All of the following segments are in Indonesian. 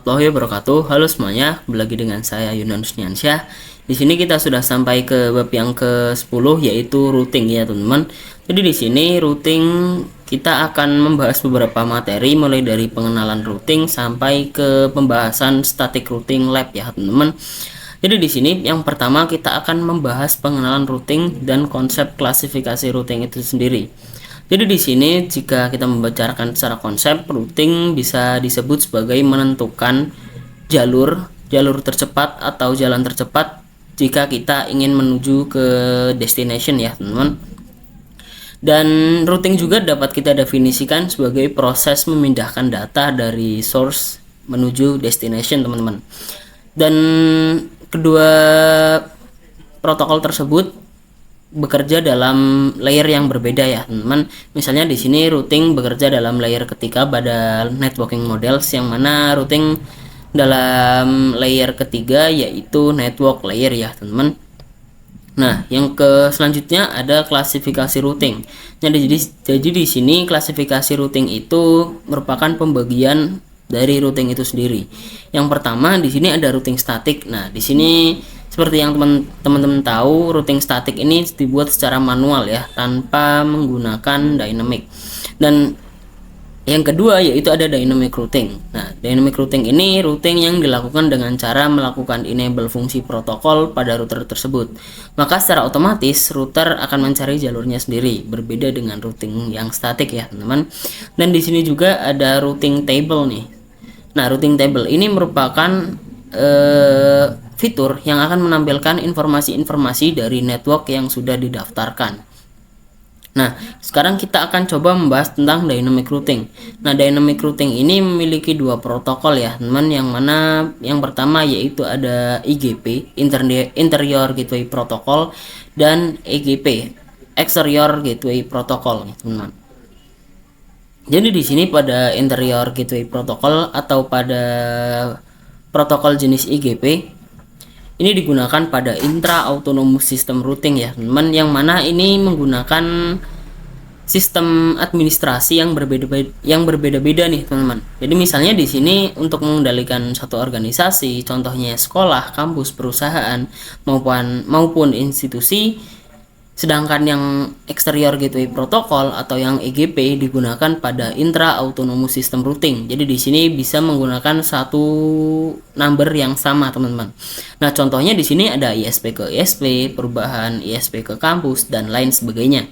Warahmatullahi wabarakatuh. Halo semuanya, kembali lagi dengan saya Yunus Niansyah. Di sini kita sudah sampai ke bab yang ke-10 yaitu routing ya, teman-teman. Jadi di sini routing kita akan membahas beberapa materi mulai dari pengenalan routing sampai ke pembahasan static routing lab ya, teman-teman. Jadi di sini yang pertama kita akan membahas pengenalan routing dan konsep klasifikasi routing itu sendiri. Jadi di sini jika kita membicarakan secara konsep, routing bisa disebut sebagai menentukan jalur tercepat atau jalan tercepat jika kita ingin menuju ke destination ya, teman-teman. Dan routing juga dapat kita definisikan sebagai proses memindahkan data dari source menuju destination, teman-teman. Dan kedua protokol tersebut bekerja dalam layer yang berbeda ya, teman-teman. Misalnya di sini routing bekerja dalam layer ketiga pada networking models, yang mana routing dalam layer ketiga yaitu network layer ya, teman-teman. Nah, yang ke selanjutnya ada klasifikasi routing. Jadi di sini klasifikasi routing itu merupakan pembagian dari routing itu sendiri. Yang pertama di sini ada routing statik. Nah, di sini seperti yang teman-teman tahu, routing statik ini dibuat secara manual ya, tanpa menggunakan dynamic. Dan yang kedua yaitu ada dynamic routing. Nah, dynamic routing ini routing yang dilakukan dengan cara melakukan enable fungsi protokol pada router tersebut. Maka secara otomatis router akan mencari jalurnya sendiri, berbeda dengan routing yang statik ya, teman-teman. Dan di sini juga ada routing table nih. Nah, routing table ini merupakan fitur yang akan menampilkan informasi-informasi dari network yang sudah didaftarkan. Nah, sekarang kita akan coba membahas tentang dynamic routing. Nah, dynamic routing ini memiliki dua protokol ya, teman, yang mana yang pertama yaitu ada IGP, Interior Gateway Protocol, dan EGP, Exterior Gateway Protocol, teman. Jadi di sini pada Interior Gateway Protocol atau pada protokol jenis IGP ini digunakan pada intra autonomous system routing ya, teman, yang mana ini menggunakan sistem administrasi yang berbeda-beda nih, teman-teman. Jadi misalnya di sini untuk mengendalikan satu organisasi, contohnya sekolah, kampus, perusahaan maupun institusi. Sedangkan yang exterior gateway protocol atau yang EGP digunakan pada intra autonomous system routing. Jadi di sini bisa menggunakan satu number yang sama, teman-teman. Nah, contohnya di sini ada ISP ke ISP, perubahan ISP ke kampus, dan lain sebagainya.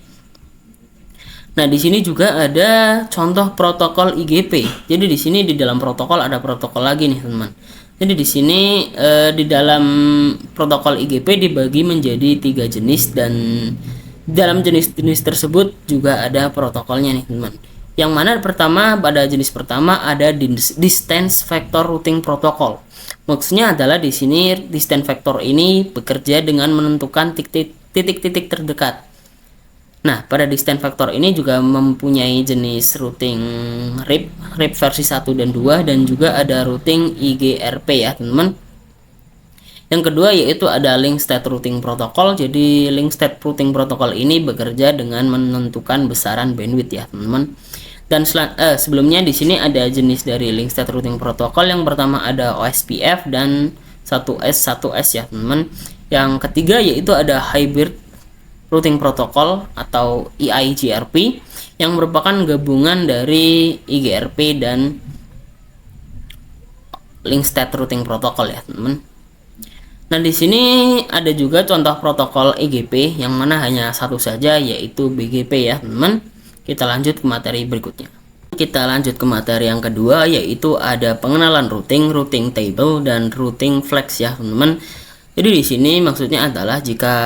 Nah, di sini juga ada contoh protokol IGP. Jadi di sini di dalam protokol ada protokol lagi nih, teman-teman. Jadi di sini di dalam protokol IGP dibagi menjadi 3 jenis, dan dalam jenis-jenis tersebut juga ada protokolnya nih, teman. Yang mana pertama, pada jenis pertama ada distance vector routing protocol. Maksudnya adalah di sini distance vector ini bekerja dengan menentukan titik-titik terdekat. Nah, pada distance vector ini juga mempunyai jenis routing RIP versi 1 dan 2, dan juga ada routing IGRP ya, teman-teman. Yang kedua yaitu ada link state routing protocol. Jadi link state routing protocol ini bekerja dengan menentukan besaran bandwidth ya, teman-teman. Dan sebelumnya di sini ada jenis dari link state routing protocol. Yang pertama ada OSPF dan 1S1S ya, teman-teman. Yang ketiga yaitu ada hybrid routing protocol atau EIGRP, yang merupakan gabungan dari IGRP dan link state routing protocol ya, teman-teman. Nah, di sini ada juga contoh protokol EGP yang mana hanya satu saja yaitu BGP ya, teman-teman. Kita lanjut ke materi berikutnya. Kita lanjut ke materi yang kedua yaitu ada pengenalan routing table, dan routing flex ya, teman-teman. Jadi di sini maksudnya adalah jika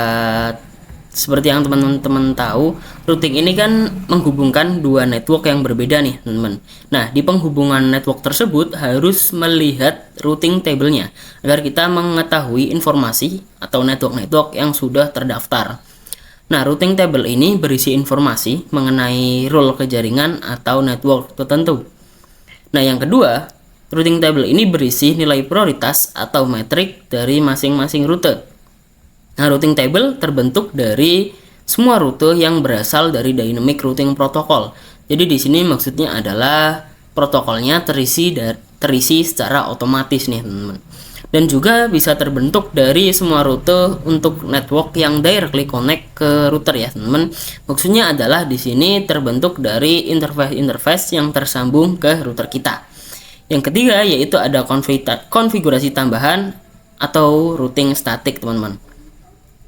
seperti yang teman-teman tahu, routing ini kan menghubungkan dua network yang berbeda nih, teman-teman. Nah, di penghubungan network tersebut harus melihat routing table-nya agar kita mengetahui informasi atau network-network yang sudah terdaftar. Nah, routing table ini berisi informasi mengenai role kejaringan atau network tertentu. Nah, yang kedua, routing table ini berisi nilai prioritas atau metrik dari masing-masing rute. Nah, routing table terbentuk dari semua rute yang berasal dari dynamic routing protocol. Jadi di sini maksudnya adalah protokolnya terisi secara otomatis nih teman-teman. Dan juga bisa terbentuk dari semua rute untuk network yang directly connect ke router ya teman-teman. Maksudnya adalah di sini terbentuk dari interface yang tersambung ke router kita. Yang ketiga yaitu ada konfigurasi tambahan atau routing static teman-teman.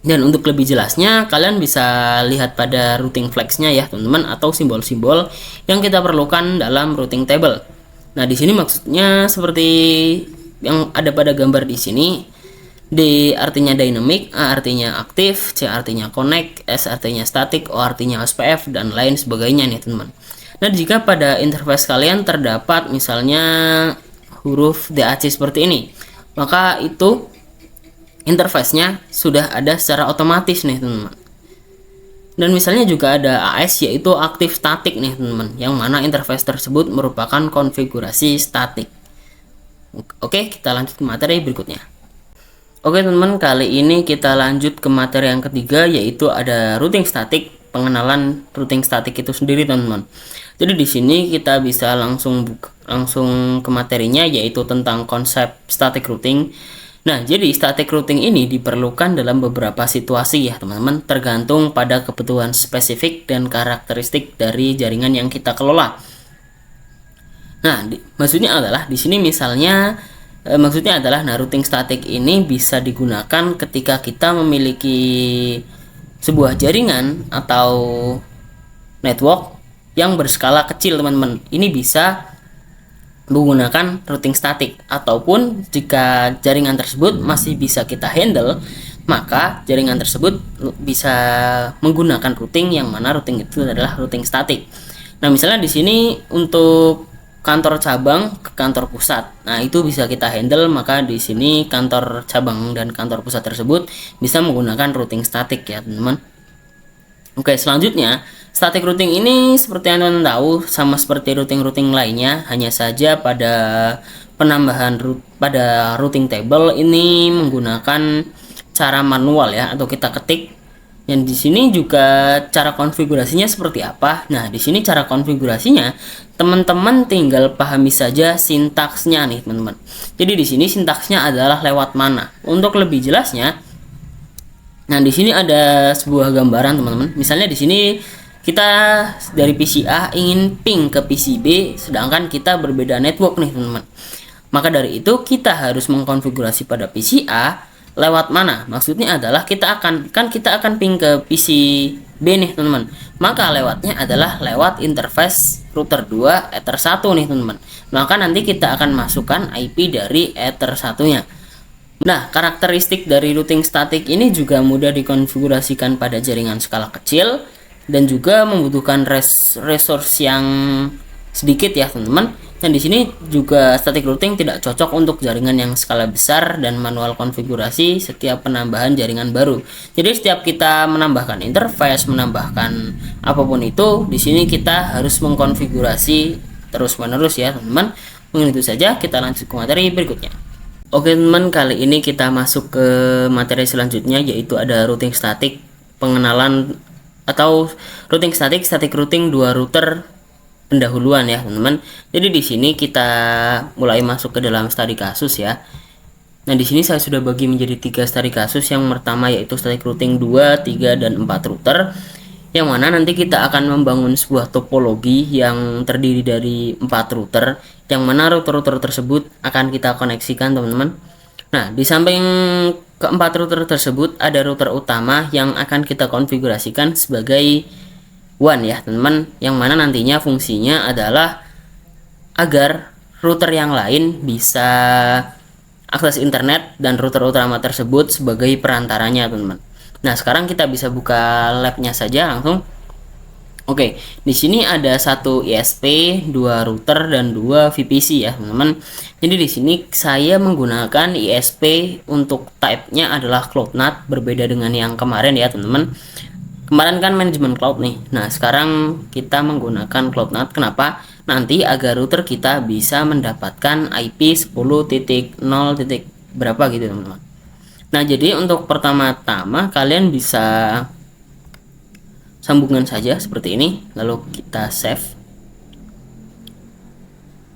Dan untuk lebih jelasnya kalian bisa lihat pada routing flags-nya ya teman-teman, atau simbol-simbol yang kita perlukan dalam routing table. Nah, di sini maksudnya seperti yang ada pada gambar di sini. D artinya dynamic, A artinya aktif, C artinya connect, S artinya static, O artinya SPF, dan lain sebagainya nih teman-teman. Nah, jika pada interface kalian terdapat misalnya huruf DAC seperti ini, maka itu interface-nya sudah ada secara otomatis nih teman-teman. Dan misalnya juga ada AS yaitu aktif static nih teman-teman, yang mana interface tersebut merupakan konfigurasi statik. Oke, kita lanjut ke materi berikutnya. Oke teman-teman, kali ini kita lanjut ke materi yang ketiga yaitu ada routing static, pengenalan routing static itu sendiri teman-teman. Jadi di sini kita bisa langsung ke materinya yaitu tentang konsep static routing. Nah, jadi static routing ini diperlukan dalam beberapa situasi ya teman-teman, tergantung pada kebutuhan spesifik dan karakteristik dari jaringan yang kita kelola. Nah, maksudnya adalah di sini misalnya routing static ini bisa digunakan ketika kita memiliki sebuah jaringan atau network yang berskala kecil teman-teman. Ini bisa menggunakan routing static, ataupun jika jaringan tersebut masih bisa kita handle, maka jaringan tersebut bisa menggunakan routing yang mana routing itu adalah routing static. Nah, misalnya di sini untuk kantor cabang ke kantor pusat. Nah, itu bisa kita handle, maka di sini kantor cabang dan kantor pusat tersebut bisa menggunakan routing static ya, teman-teman. Oke, selanjutnya static routing ini seperti yang teman-teman tahu sama seperti routing lainnya, hanya saja pada penambahan pada routing table ini menggunakan cara manual ya, atau kita ketik. Yang di sini juga cara konfigurasinya seperti apa. Nah, di sini cara konfigurasinya teman-teman tinggal pahami saja sintaksnya nih, teman-teman. Jadi di sini sintaksnya adalah lewat mana. Untuk lebih jelasnya, nah di sini ada sebuah gambaran, teman-teman. Misalnya di sini kita dari PC A ingin ping ke PC B, sedangkan kita berbeda network nih, teman-teman. Maka dari itu kita harus mengkonfigurasi pada PC A lewat mana? Maksudnya adalah kita akan ping ke PC B nih teman-teman. Maka lewatnya adalah lewat interface router 2 ether 1 nih teman-teman. Maka nanti kita akan masukkan IP dari ether 1-nya. Nah, karakteristik dari routing static ini juga mudah dikonfigurasikan pada jaringan skala kecil dan juga membutuhkan resource yang sedikit ya teman-teman. Dan di sini juga static routing tidak cocok untuk jaringan yang skala besar dan manual konfigurasi setiap penambahan jaringan baru. Jadi setiap kita menambahkan interface, menambahkan apapun itu, di sini kita harus mengkonfigurasi terus-menerus ya, teman-teman. Mungkin itu saja, kita lanjut ke materi berikutnya. Oke, teman, kali ini kita masuk ke materi selanjutnya yaitu ada routing static, pengenalan atau routing static routing dua router pendahuluan ya teman-teman. Jadi di sini kita mulai masuk ke dalam studi kasus ya. Nah, di sini saya sudah bagi menjadi 3 studi kasus. Yang pertama yaitu static routing 2, 3, dan 4 router, yang mana nanti kita akan membangun sebuah topologi yang terdiri dari 4 router, yang mana router-router tersebut akan kita koneksikan teman-teman. Nah, di samping keempat router tersebut ada router utama yang akan kita konfigurasikan sebagai WAN ya teman-teman, yang mana nantinya fungsinya adalah agar router yang lain bisa akses internet dan router utama tersebut sebagai perantaranya teman-teman. Nah, sekarang kita bisa buka labnya saja langsung. Oke, di sini ada 1 ISP, 2 router, dan 2 VPC ya teman-teman. Jadi di sini saya menggunakan ISP untuk type-nya adalah Cloud NAT, berbeda dengan yang kemarin ya teman-teman. Kemarin kan manajemen cloud nih. Nah, sekarang kita menggunakan Cloud NAT. Kenapa? Nanti agar router kita bisa mendapatkan IP 10.0. berapa gitu teman-teman. Nah, jadi untuk pertama-tama kalian bisa sambungan saja seperti ini, lalu kita save.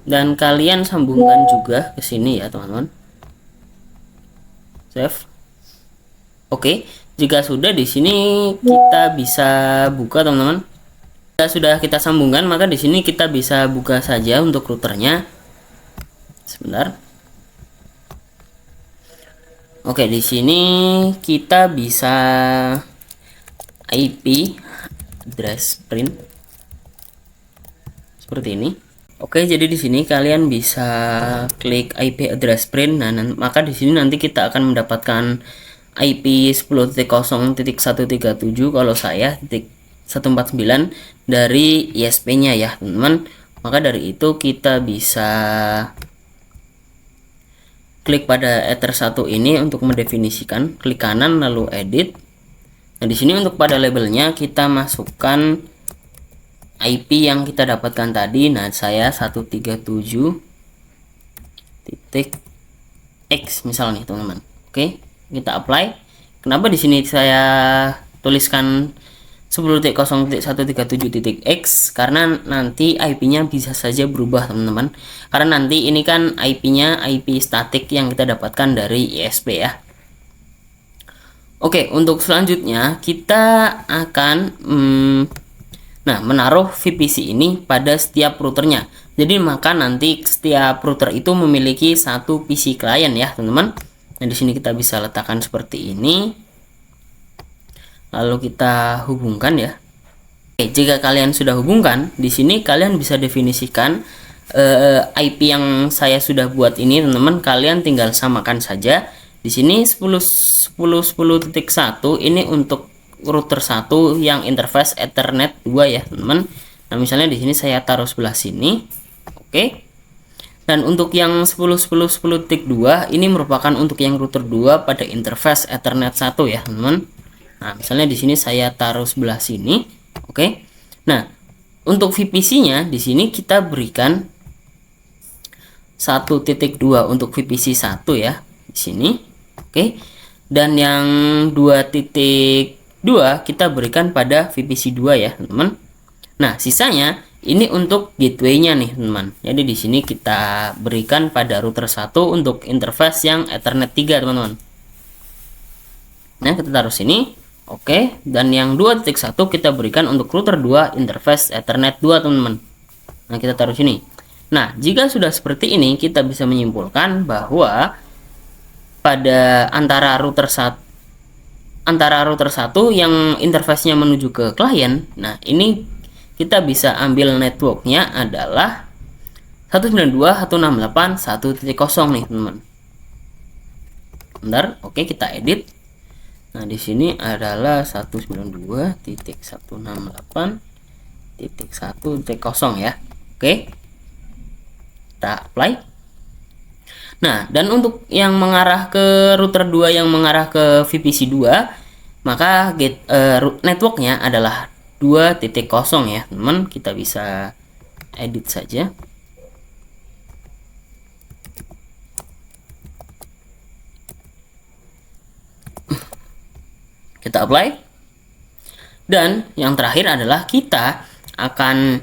dan kalian sambungkan juga ke sini ya teman-teman. Save. Oke, jika sudah, di sini kita bisa buka teman-teman. Jika sudah kita sambungkan, maka di sini kita bisa buka saja untuk routernya. Sebentar. Oke, di sini kita bisa IP address print seperti ini. Oke, jadi di sini kalian bisa klik IP address print. Nah, maka di sini nanti kita akan mendapatkan IP 10.0.137 kalau saya 149 dari ISP-nya ya, teman-teman. Maka dari itu kita bisa klik pada Ether 1 ini untuk mendefinisikan, klik kanan lalu edit. Nah, di sini untuk pada labelnya kita masukkan IP yang kita dapatkan tadi. Nah, saya 137.x misalnya, teman-teman. Oke, kita apply. Kenapa di sini saya tuliskan 10.0.137.x? Karena nanti IP-nya bisa saja berubah, teman-teman. Karena nanti ini kan IP-nya IP statik yang kita dapatkan dari ISP ya. Oke, untuk selanjutnya kita akan menaruh VPC ini pada setiap routernya. Jadi maka nanti setiap router itu memiliki satu PC klien ya, teman-teman. Nah, di sini kita bisa letakkan seperti ini. Lalu kita hubungkan ya. Oke, jika kalian sudah hubungkan, di sini kalian bisa definisikan IP yang saya sudah buat ini, teman-teman. Kalian tinggal samakan saja. Di sini 10.10.10.1 ini untuk router 1 yang interface Ethernet 2 ya, teman-teman. Nah, misalnya di sini saya taruh sebelah sini. Oke. Dan untuk yang 10.10.10.2 ini merupakan untuk yang router 2 pada interface Ethernet 1 ya, teman-teman. Nah, misalnya di sini saya taruh sebelah sini. Oke. Nah, untuk VPC-nya di sini kita berikan 1.2 untuk VPC 1 ya, di sini. Oke. Dan yang 2.2 kita berikan pada VPC 2 ya, teman-teman. Nah, sisanya ini untuk gateway-nya nih, teman-teman. Jadi di sini kita berikan pada router 1 untuk interface yang Ethernet 3, teman-teman. Nah, kita taruh sini. Oke, dan yang 2.1 kita berikan untuk router 2 interface Ethernet 2, teman-teman. Nah, kita taruh sini. Nah, jika sudah seperti ini, kita bisa menyimpulkan bahwa pada antara router 1 yang interface-nya menuju ke klien, nah ini kita bisa ambil networknya adalah 192.168.1.0 nih, teman-teman. Bentar, oke, kita edit. Nah, di sini adalah 192.168.1.0 ya. Oke. Kita apply. Nah, dan untuk yang mengarah ke router 2 yang mengarah ke VPC 2, maka networknya adalah 2.0 ya, teman. Kita bisa edit saja. Kita apply. Dan yang terakhir adalah kita akan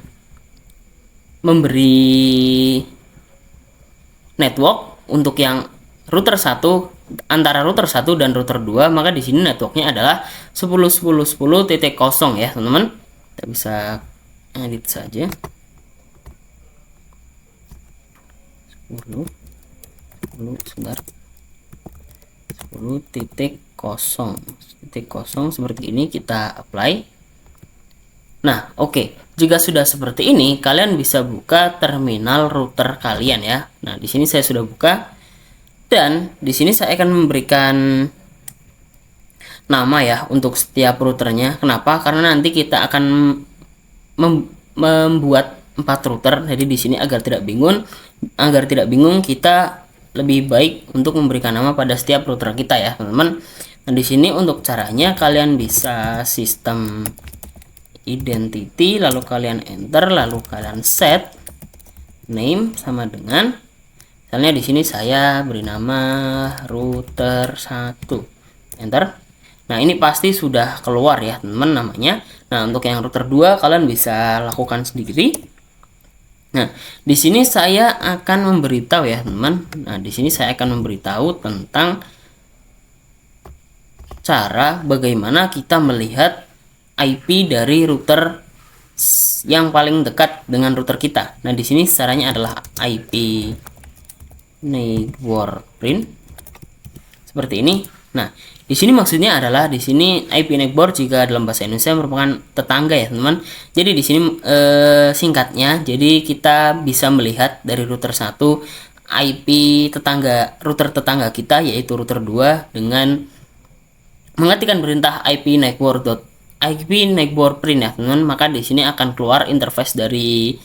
memberi network untuk yang router 1 antara router 1 dan router 2, maka di sini networknya adalah 10.10.10.0 ya, teman-teman. Kita bisa edit saja. 10 sebentar. 10.0 seperti ini, kita apply. Nah, oke. Jika sudah seperti ini, kalian bisa buka terminal router kalian ya. Nah, di sini saya sudah buka. Dan di sini saya akan memberikan nama ya untuk setiap routernya. Kenapa? Karena nanti kita akan membuat 4 router. Jadi di sini agar tidak bingung, kita lebih baik untuk memberikan nama pada setiap router kita ya, teman-teman. Nah, di sini untuk caranya kalian bisa sistem identity, lalu kalian enter, lalu kalian set name sama dengan, misalnya di sini saya beri nama router 1, enter. Nah, ini pasti sudah keluar ya, teman-teman, namanya. Nah, untuk yang router 2 kalian bisa lakukan sendiri. Nah, di sini saya akan memberitahu ya, teman. Nah, di sini saya akan memberitahu tentang cara bagaimana kita melihat IP dari router yang paling dekat dengan router kita. Nah, di sini caranya adalah IP neighbor print seperti ini. Nah, di sini maksudnya adalah di sini IP neighbor jika dalam bahasa Indonesia merupakan tetangga ya, teman. Jadi di sini singkatnya, jadi kita bisa melihat dari router 1 IP tetangga router tetangga kita yaitu router 2 dengan mengetikkan perintah IP neighbor print ya, teman. Maka di sini akan keluar interface dari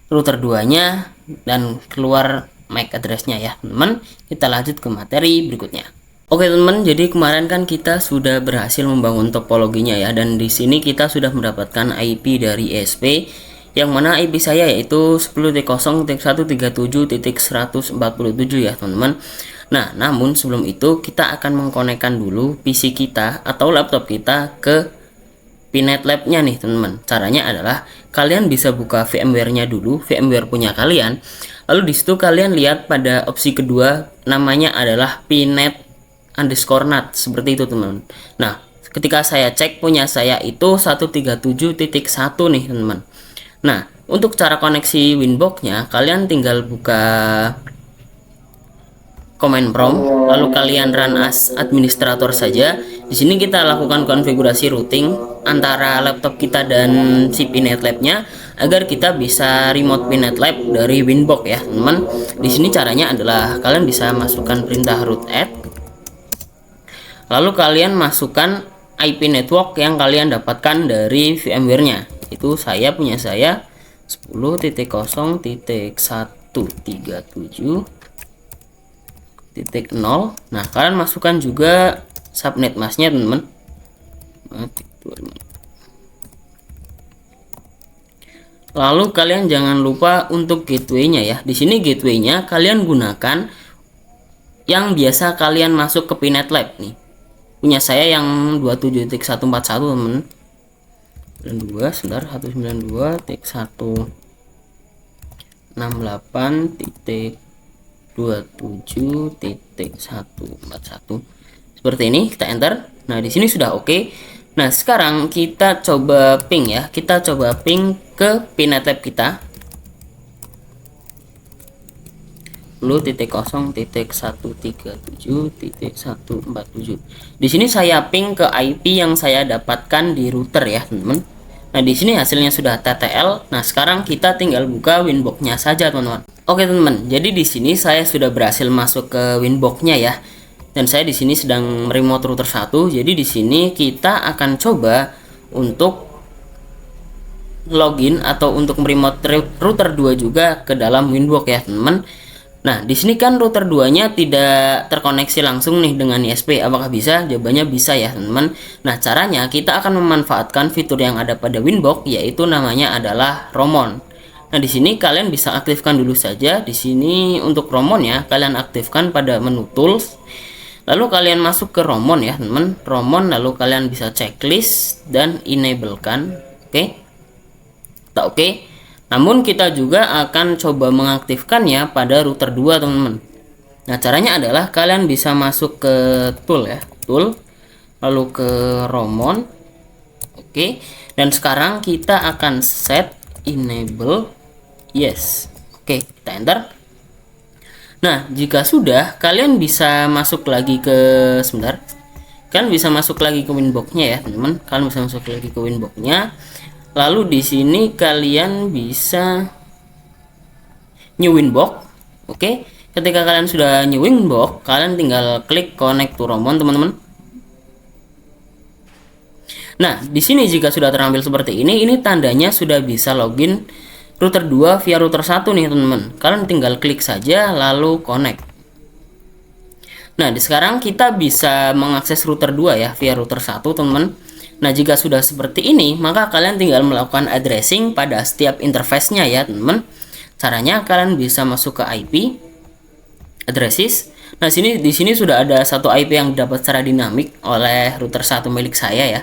router 2-nya dan keluar MAC address-nya ya, teman. Kita lanjut ke materi berikutnya. Oke teman, jadi kemarin kan kita sudah berhasil membangun topologinya ya, dan di sini kita sudah mendapatkan IP dari ESP, yang mana IP saya yaitu 10.0.137.147 ya teman-teman. Nah, namun sebelum itu kita akan mengkonekkan dulu PC kita atau laptop kita ke Pinet Lab-nya nih teman-teman. Caranya adalah kalian bisa buka VMware-nya dulu, VMware punya kalian. Lalu disitu kalian lihat pada opsi kedua namanya adalah Pinet_NAT seperti itu teman-teman. Nah, ketika saya cek punya saya itu 137.1 nih teman-teman. Nah, untuk cara koneksi Winbox-nya kalian tinggal buka command prompt, lalu kalian run as administrator saja. Di sini kita lakukan konfigurasi routing antara laptop kita dan si Pinet Lab-nya agar kita bisa remote Pinet Lab dari Winbox ya teman. Di sini caranya adalah kalian bisa masukkan perintah root add, lalu kalian masukkan IP network yang kalian dapatkan dari VMware-nya. Itu saya punya saya 10.0.137.0. Nah, kalian masukkan juga subnet masknya teman-teman. Lalu kalian jangan lupa untuk gateway-nya ya. Di sini gateway-nya kalian gunakan yang biasa kalian masuk ke Pinet Lab nih. Punya saya yang 27.141 teman. 192.168.27.141 seperti ini. Kita enter. Nah, di sini sudah oke. Nah, sekarang kita coba ping ya. Kita coba ping ke Pinet Lab kita. 10.0.137.147. Di sini saya ping ke IP yang saya dapatkan di router ya, teman-teman. Nah, di sini hasilnya sudah TTL. Nah, sekarang kita tinggal buka Winbox-nya saja, teman-teman. Oke, teman-teman. Jadi di sini saya sudah berhasil masuk ke Winbox-nya ya. Dan saya di sini sedang remote router 1. Jadi di sini kita akan coba untuk login atau untuk remote router 2 juga ke dalam Winbox ya, teman-teman. Nah, di sini kan router 2-nya tidak terkoneksi langsung nih dengan ISP. Apakah bisa? Jawabannya bisa ya, teman-teman. Nah, caranya kita akan memanfaatkan fitur yang ada pada Winbox, yaitu namanya adalah Romon. Nah, di sini kalian bisa aktifkan dulu saja. Di sini untuk Romon ya, kalian aktifkan pada menu Tools. Lalu kalian masuk ke Romon ya, teman-teman. Romon, lalu kalian bisa checklist dan enablekan. Oke. Tak oke. Namun kita juga akan coba mengaktifkannya pada router 2 teman-teman. Nah, caranya adalah kalian bisa masuk ke tool ya, tool, lalu ke Romon. Oke. Dan sekarang kita akan set enable yes. Oke, kita enter. Nah, jika sudah, kalian bisa masuk lagi ke sebentar. Kalian bisa masuk lagi ke Winbox-nya ya, teman-teman. Kalian bisa masuk lagi ke Winbox-nya. Lalu di sini kalian bisa new Winbox. Oke. Ketika kalian sudah new Winbox, kalian tinggal klik connect to Romon, teman-teman. Nah, di sini jika sudah terampil seperti ini tandanya sudah bisa login router 2 via router 1 nih, teman-teman. Kalian tinggal klik saja lalu connect. Nah, sekarang kita bisa mengakses router 2 ya via router 1, teman-teman. Nah, jika sudah seperti ini, maka kalian tinggal melakukan addressing pada setiap interface-nya ya, teman-teman. Caranya kalian bisa masuk ke IP addresses. Nah, di sini sudah ada satu IP yang dapat secara dinamik oleh router 1 milik saya ya.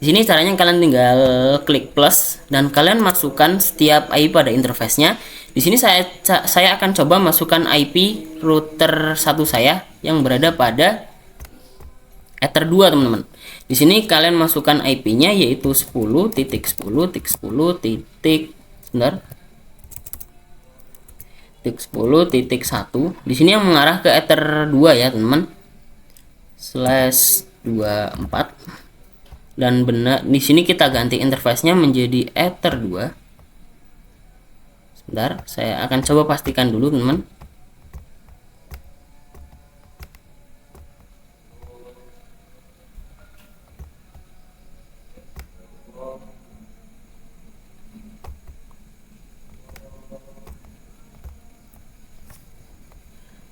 Di sini caranya kalian tinggal klik plus dan kalian masukkan setiap IP pada interface-nya. Di sini saya akan coba masukkan IP router 1 saya yang berada pada Ether 2, teman-teman. Di sini kalian masukkan IP-nya yaitu 10.10.10.1. Di sini yang mengarah ke Ether 2 ya, teman-teman. /24. Dan benar di sini kita ganti interface-nya menjadi Ether 2. Sebentar, saya akan coba pastikan dulu, teman-teman.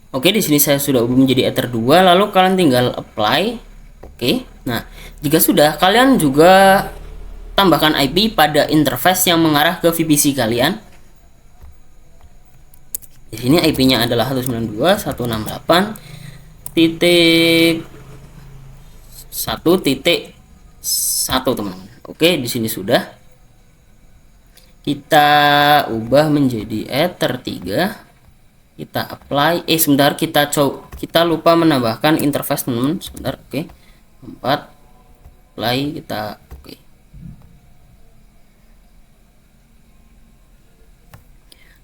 Oke, di sini saya sudah ubah menjadi Ether 2, lalu kalian tinggal apply. Oke. Nah, jika sudah, kalian juga tambahkan IP pada interface yang mengarah ke VPC kalian. Di sini IP-nya adalah 192.168.1.1, teman-teman. Oke, di sini sudah. Kita ubah menjadi Ether 3. Kita apply. Sebentar, kita lupa menambahkan interface, teman-teman. Sebentar, oke. 4 apply, kita oke.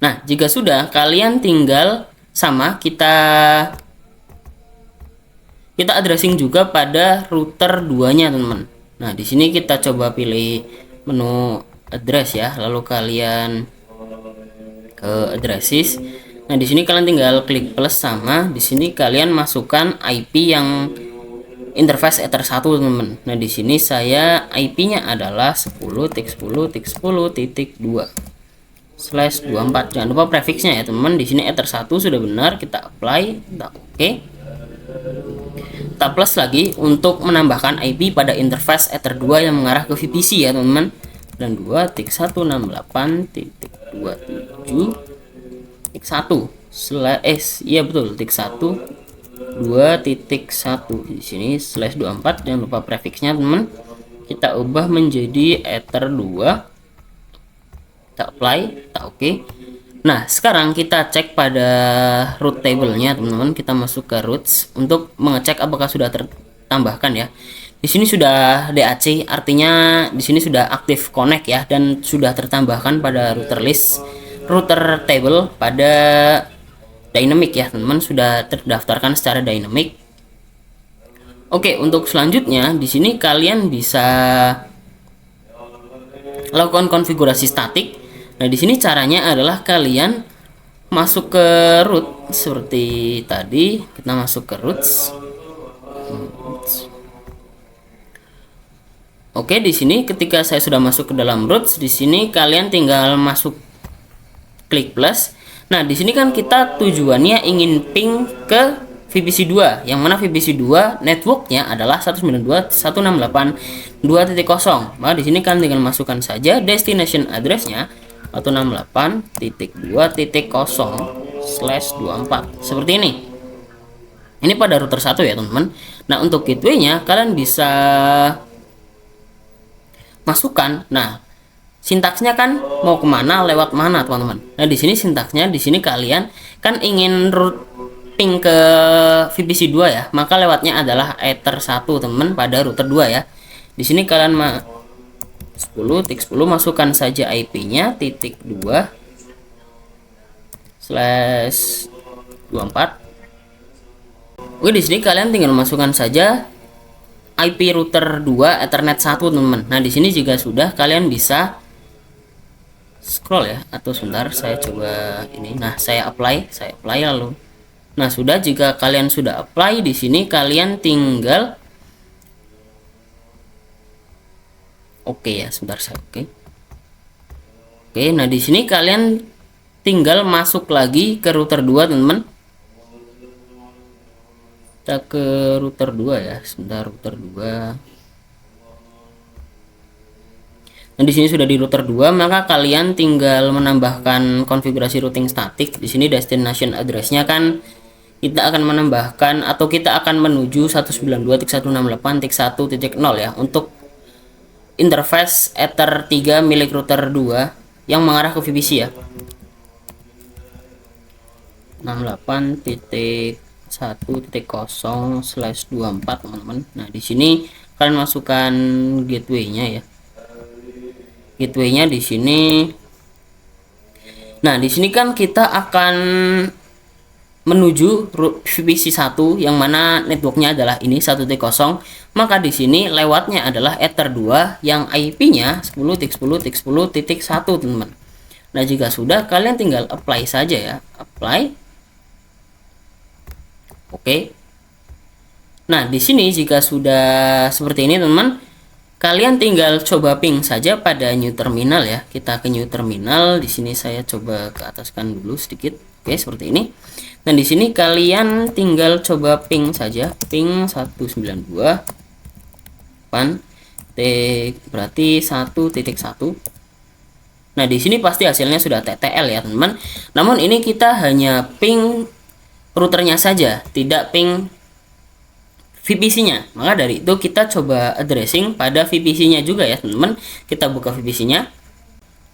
Nah, jika sudah, kalian tinggal sama kita addressing juga pada router 2-nya, teman-teman. Nah, di sini kita coba pilih menu address ya, lalu kalian ke addresses. Nah, di sini kalian tinggal klik plus sama di sini kalian masukkan IP yang interface Ether 1, teman-teman. Nah, di sini saya IP-nya adalah 10.10.10.2/24. Jangan lupa prefixnya ya, teman-teman. Di sini Ether 1 sudah benar, kita apply, kita oke. Kita plus lagi untuk menambahkan IP pada interface Ether 2 yang mengarah ke VPC ya, teman-teman. Dan 2.168.27.1 iya betul, tik 1 2.1 di sini /24. Jangan lupa prefixnya, teman. Kita ubah menjadi Ether 2, kita apply, kita oke. Nah, sekarang kita cek pada root table-nya, teman-teman. Kita masuk ke roots untuk mengecek apakah sudah tertambahkan ya. Di sini sudah DAC, artinya di sini sudah aktif connect ya, dan sudah tertambahkan pada router list, router table pada dynamic ya, teman-teman. Sudah terdaftarkan secara dynamic. Oke, untuk selanjutnya di sini kalian bisa lakukan konfigurasi statik. Nah, di sini caranya adalah kalian masuk ke root seperti tadi. Kita masuk ke roots. Oke, di sini ketika saya sudah masuk ke dalam roots, di sini kalian tinggal masuk klik plus. Nah, di sini kan kita tujuannya ingin ping ke VPC 2, yang mana VPC 2 networknya adalah 192.168.2.0. Maka di sini kalian tinggal masukkan saja destination addressnya 168.2.0/24 seperti ini. Ini pada router 1 ya, teman-teman. Nah, untuk gateway-nya kalian bisa masukkan. Nah, sintaksnya kan mau kemana, lewat mana, teman-teman. Nah, di sini sintaksnya, di sini kalian kan ingin route ping ke VPC 2 ya, maka lewatnya adalah Ether 1, teman, pada router 2 ya. Di sini kalian 10 masukkan saja IP-nya titik 2/24. Oke, di sini kalian tinggal masukkan saja IP router 2 Ethernet 1, teman-teman. Nah, di sini juga sudah, kalian bisa scroll ya, atau sebentar saya coba ini. Nah, saya apply lalu. Nah, sudah, jika kalian sudah apply di sini kalian tinggal oke ya, sebentar saya oke. Nah, di sini kalian tinggal masuk lagi ke router 2, teman-teman. Kita ke router 2 ya, sebentar, router 2. Nah, di sini sudah di router 2, maka kalian tinggal menambahkan konfigurasi routing statik. Di sini destination address-nya kan kita akan menambahkan atau kita akan menuju 192.168.1.0 ya, untuk interface Ether 3 milik router 2 yang mengarah ke VPC ya. 68.1.0/24 teman-teman. Nah, di sini kalian masukkan gateway-nya ya. Gateway-nya di sini. Nah, di sini kan kita akan menuju VPC 1 yang mana networknya adalah ini 1.0, maka di sini lewatnya adalah Ether 2 yang IP-nya 10.10.10.1 teman-teman. Nah, jika sudah, kalian tinggal apply saja ya, apply. Oke. Nah, di sini jika sudah seperti ini teman-teman, kalian tinggal coba ping saja pada new terminal ya. Kita ke new terminal. Di sini saya coba ke ataskan dulu sedikit. Oke, seperti ini. Nah, di sini kalian tinggal coba ping saja, ping 192 berarti 1.1. Nah, di sini pasti hasilnya sudah TTL ya, teman-teman. Namun ini kita hanya ping routernya saja, tidak ping VPC-nya. Maka dari itu kita coba addressing pada VPC-nya juga ya, teman-teman. Kita buka VPC-nya.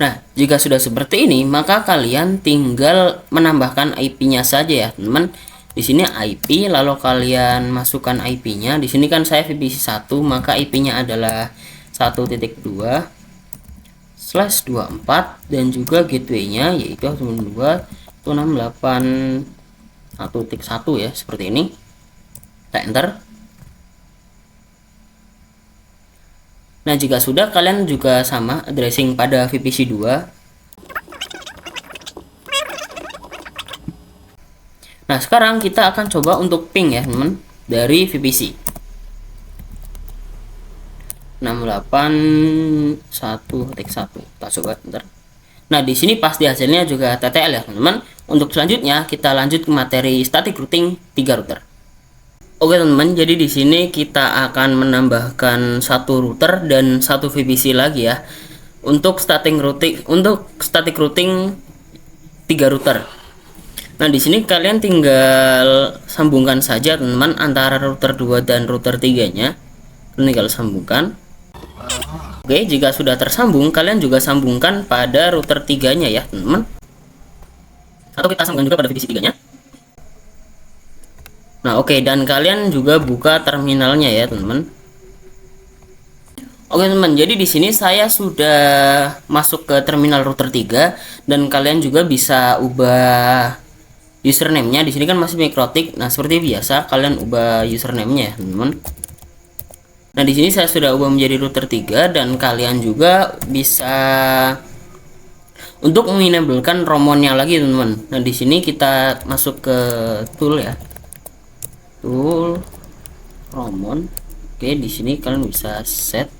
Nah, jika sudah seperti ini, maka kalian tinggal menambahkan IP-nya saja ya, teman-teman. Di sini IP, lalu kalian masukkan IP-nya. Di sini kan saya VPC 1, maka IP-nya adalah 1.2/24 dan juga gateway-nya yaitu 2.168.1.1 ya, seperti ini. Kita enter. Nah, jika sudah, kalian juga sama addressing pada VPC 2. Nah, sekarang kita akan coba untuk ping ya, teman, dari VPC 68.1.1. Kita coba bentar. Nah, di sini pasti hasilnya juga TTL ya, teman-teman. Untuk selanjutnya kita lanjut ke materi static routing 3 router. Oke teman-teman, jadi di sini kita akan menambahkan satu router dan satu VPC lagi ya. Untuk static routing 3 router. Nah, di sini kalian tinggal sambungkan saja teman-teman antara router 2 dan router 3-nya. Tinggal sambungkan. Oke, jika sudah tersambung, kalian juga sambungkan pada router 3-nya ya, teman-teman. Atau kita sambungkan juga pada VPC 3-nya. Nah, oke, dan kalian juga buka terminalnya ya, teman-teman. Oke, teman, jadi di sini saya sudah masuk ke terminal router 3 dan kalian juga bisa ubah username-nya. Di sini kan masih Mikrotik. Nah, seperti biasa kalian ubah username-nya ya, teman-teman. Nah, di sini saya sudah ubah menjadi router 3 dan kalian juga bisa untuk menenablekan romonnya lagi, teman-teman. Nah, di sini kita masuk ke tool ya. Tool Romon. Oke, di sini kalian bisa set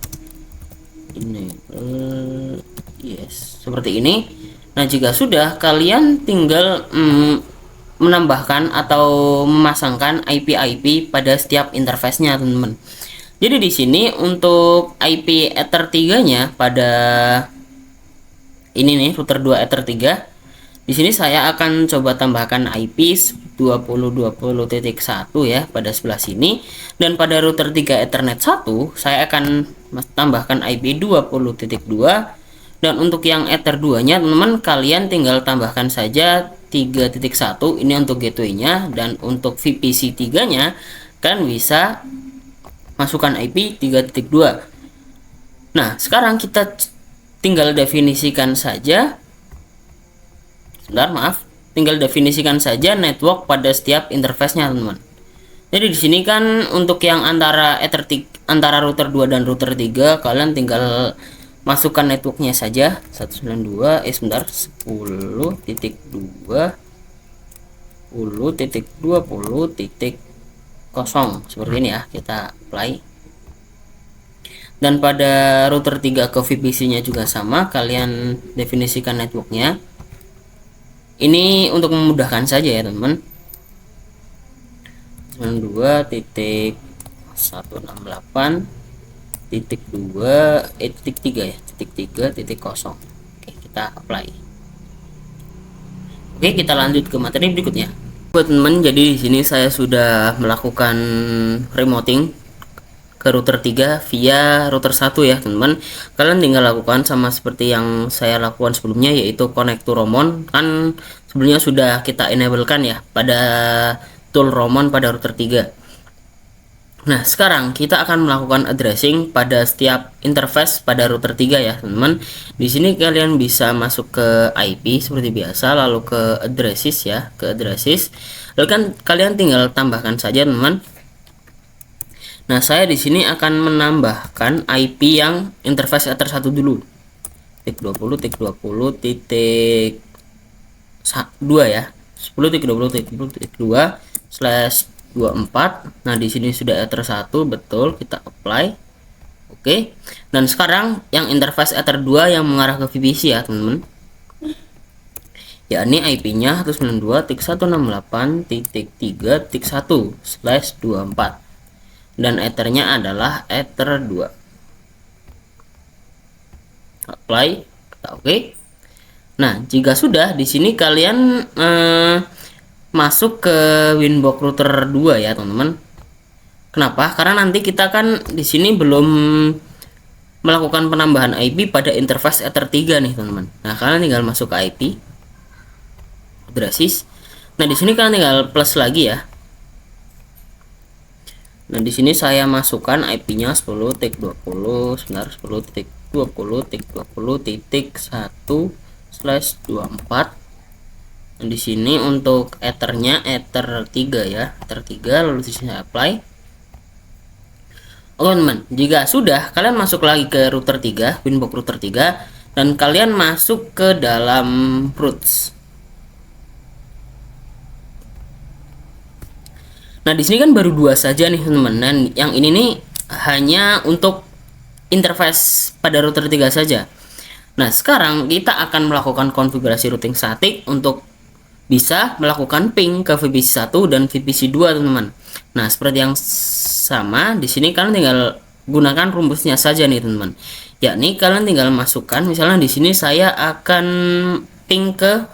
enable yes, seperti ini. Nah, jika sudah, kalian tinggal menambahkan atau memasangkan IP pada setiap interface-nya, teman-teman. Jadi di sini untuk IP Ether 3-nya pada ini nih, router 2 Ether 3. Di sini saya akan coba tambahkan IP 20.20.1 ya pada sebelah sini, dan pada router 3 Ethernet 1 saya akan tambahkan IP 20.2, dan untuk yang Ether 2-nya teman-teman kalian tinggal tambahkan saja 3.1 ini untuk gateway-nya, dan untuk VPC 3-nya kan bisa masukkan IP 3.2. Nah, sekarang kita tinggal definisikan saja. Tinggal definisikan saja network pada setiap interface-nya, teman-teman. Jadi di sini kan untuk yang antara router 2 dan router 3 kalian tinggal masukkan networknya saja 10.2 seperti ini ya. Kita apply. Dan pada router 3 ke VPC-nya juga sama, kalian definisikan networknya. Ini untuk memudahkan saja ya, teman-teman. 92.168.2 ya, .3.0. Oke, kita apply. Oke, kita lanjut ke materi berikutnya. Buat teman-teman, jadi di sini saya sudah melakukan remoting ke router 3 via router 1 ya teman-teman. Kalian tinggal lakukan sama seperti yang saya lakukan sebelumnya, yaitu connect to Roamon. Kan sebelumnya sudah kita enablekan ya pada tool Roamon pada router 3. Nah, sekarang kita akan melakukan addressing pada setiap interface pada router 3 ya teman-teman. Di sini kalian bisa masuk ke IP seperti biasa, lalu ke addresses ya, ke addresses. Lalu kan kalian tinggal tambahkan saja teman-teman. Nah, saya di sini akan menambahkan IP yang interface ether 1 dulu. Tik 20 tik 20 titik 2 ya. 10.20.2/24. Nah, di sini sudah ether 1, betul, kita apply. Oke. Dan sekarang yang interface ether 2 yang mengarah ke VPC ya, teman-teman. Ya, ini IP-nya 192.168.3.1/24. Dan ethernya adalah ether 2. Apply, kita oke. Nah, jika sudah, di sini kalian masuk ke Winbox router 2 ya teman-teman. Kenapa? Karena nanti kita kan di sini belum melakukan penambahan IP pada interface ether 3 nih teman-teman. Nah, kalian tinggal masuk ke IP addresses. Nah, di sini kalian tinggal plus lagi ya. Nah, di sini saya masukkan IP-nya 10.20, sebentar, 10.20.1/24. Nah, di sini untuk ethernya ether 3 ya, ether 3, lalu di sini apply. Oke teman, jika sudah, kalian masuk lagi ke router 3, Winbox router 3, dan kalian masuk ke dalam routes. Nah, di sini kan baru 2 saja nih teman-teman. Dan yang ini nih hanya untuk interface pada router 3 saja. Nah, sekarang kita akan melakukan konfigurasi routing static untuk bisa melakukan ping ke VPC 1 dan VPC 2 teman-teman. Nah, seperti yang sama di sini kalian tinggal gunakan rumusnya saja nih teman-teman. Yakni kalian tinggal masukkan, misalnya di sini saya akan ping ke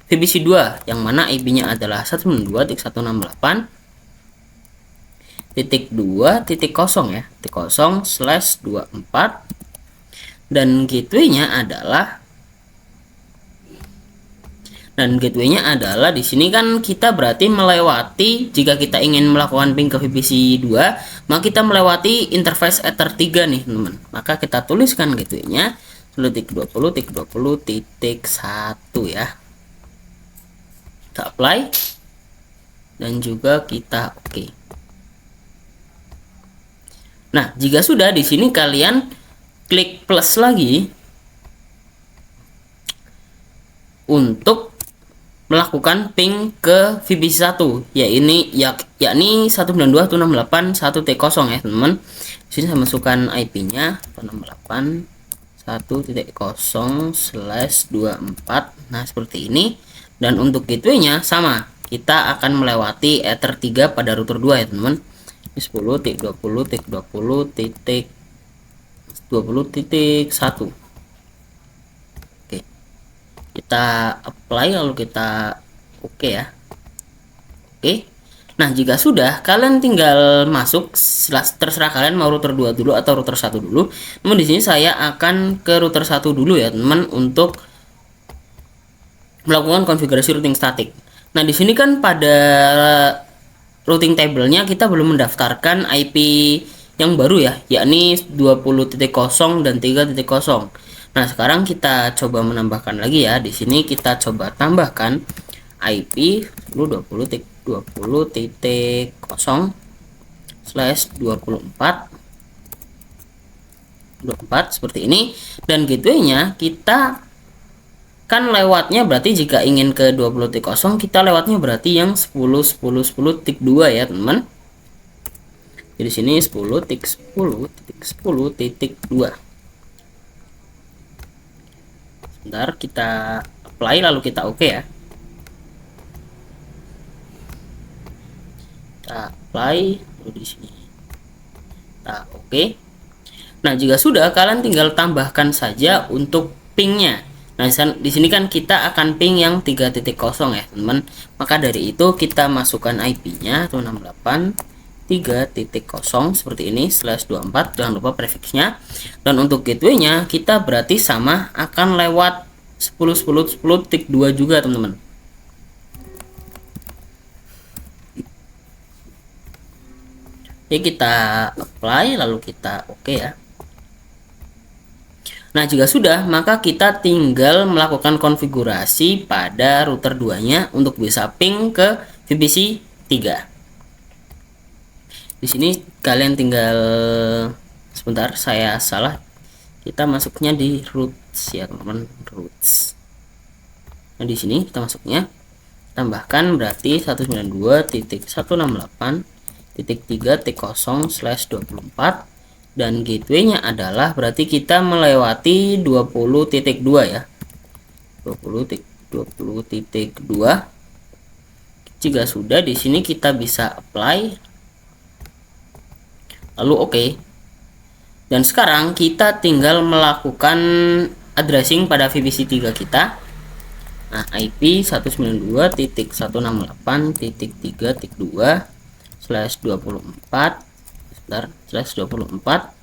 VPC 2 yang mana IP-nya adalah 192.168.2.0 ya, .0/24, dan gateway-nya adalah di sini kan kita berarti melewati, jika kita ingin melakukan ping ke VPC 2 maka kita melewati interface ether 3 nih teman-teman. Maka kita tuliskan gateway-nya 10.20.1 ya. Kita apply dan juga kita oke. Nah, jika sudah, di sini kalian klik plus lagi untuk melakukan ping ke VPC 1 yakni 192.168.1.0 ya teman-teman. Di sini saya masukkan IP-nya 168.1.0/24. Nah, seperti ini. Dan untuk gateway-nya sama, kita akan melewati ether 3 pada router 2 ya teman-teman. 10.20.20.1. Oke, kita apply lalu kita oke ya. Oke. Nah, jika sudah, kalian tinggal masuk, terserah kalian mau router 2 dulu atau router 1 dulu. Namun di sini saya akan ke router 1 dulu ya teman, untuk melakukan konfigurasi routing static. Nah, di sini kan pada routing table-nya kita belum mendaftarkan IP yang baru ya, yakni 20.0 dan 3.0. Nah, sekarang kita coba menambahkan lagi ya. Di sini kita coba tambahkan IP 20.0/24 seperti ini. Dan gateway-nya kita kan lewatnya berarti jika ingin ke 20.0 kita lewatnya berarti yang 10.10.10.2 ya teman. Jadi sini 10.10.10.2. Sebentar, kita apply lalu kita oke ya. Kita apply lalu di sini kita oke. Nah, jika sudah, kalian tinggal tambahkan saja untuk pingnya. Nah, di sini kan kita akan ping yang 3.0 ya teman. Maka dari itu kita masukkan IP-nya 168 3.0 seperti ini /24, jangan lupa prefiksnya. Dan untuk gateway-nya kita berarti sama, akan lewat 10.10.10.2 juga teman-teman. Oke, kita apply lalu kita oke ya. Nah, jika sudah, maka kita tinggal melakukan konfigurasi pada router 2-nya untuk bisa ping ke VPC 3. Di sini kalian tinggal, sebentar saya salah, kita masuknya di roots ya teman-teman, roots. Nah, di sini kita masuknya tambahkan berarti 192.168.3.0/24 dan gateway-nya adalah berarti kita melewati 20.2 ya. 20.2. Jika sudah, di sini kita bisa apply lalu oke. Dan sekarang kita tinggal melakukan addressing pada VPC 3 kita. Nah, IP 192.168.3.2/24 /24.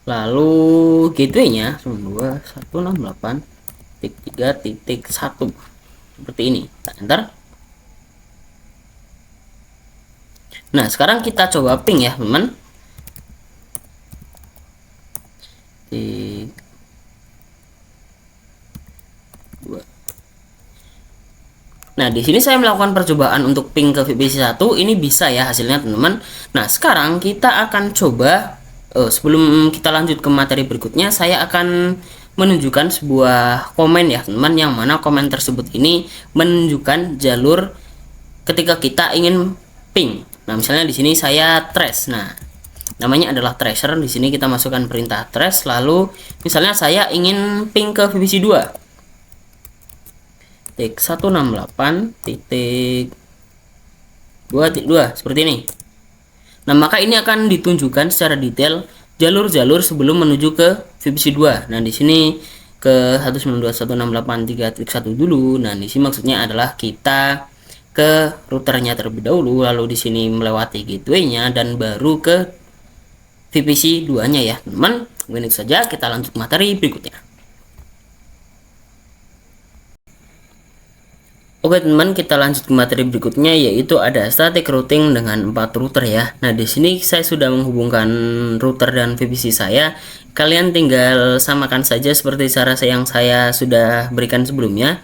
Lalu gateway-nya 192.168.3.1 seperti ini. Kita enter. Nah, sekarang kita coba ping ya teman. Nah, di sini saya melakukan percobaan untuk ping ke VPC 1, ini bisa ya hasilnya teman-teman. Nah, sekarang kita akan coba sebelum kita lanjut ke materi berikutnya, saya akan menunjukkan sebuah komen ya teman-teman, yang mana komen tersebut ini menunjukkan jalur ketika kita ingin ping. Nah, misalnya di sini saya trace. Nah, namanya adalah tracer. Di sini kita masukkan perintah trace, lalu misalnya saya ingin ping ke VPC 2. 168.2.2 seperti ini. Nah, maka ini akan ditunjukkan secara detail jalur-jalur sebelum menuju ke VPC 2. Nah, di sini ke 192.168.3.1 dulu. Nah, di sini maksudnya adalah kita ke routernya terlebih dahulu, lalu di sini melewati gateway-nya dan baru ke VPC 2-nya ya, teman. Ini saja, kita lanjut materi berikutnya. Oke teman, kita lanjut ke materi berikutnya, yaitu ada static routing dengan 4 router ya. Nah, di sini saya sudah menghubungkan router dan VPC saya. Kalian tinggal samakan saja seperti cara yang saya sudah berikan sebelumnya.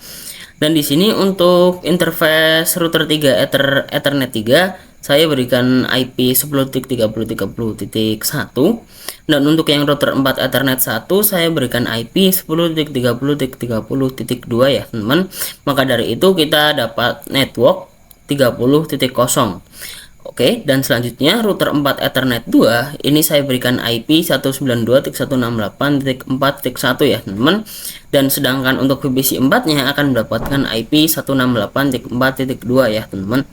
Dan di sini untuk interface router 3 Ethernet 3 saya berikan IP 10.30.30.1. Dan untuk yang router 4 Ethernet 1 saya berikan IP 10.30.30.2 ya teman. Maka dari itu kita dapat network 30.0. Oke, dan selanjutnya router 4 Ethernet 2 ini saya berikan IP 192.168.4.1 ya teman. Dan sedangkan untuk VPC 4 nya akan mendapatkan IP 168.4.2 ya teman.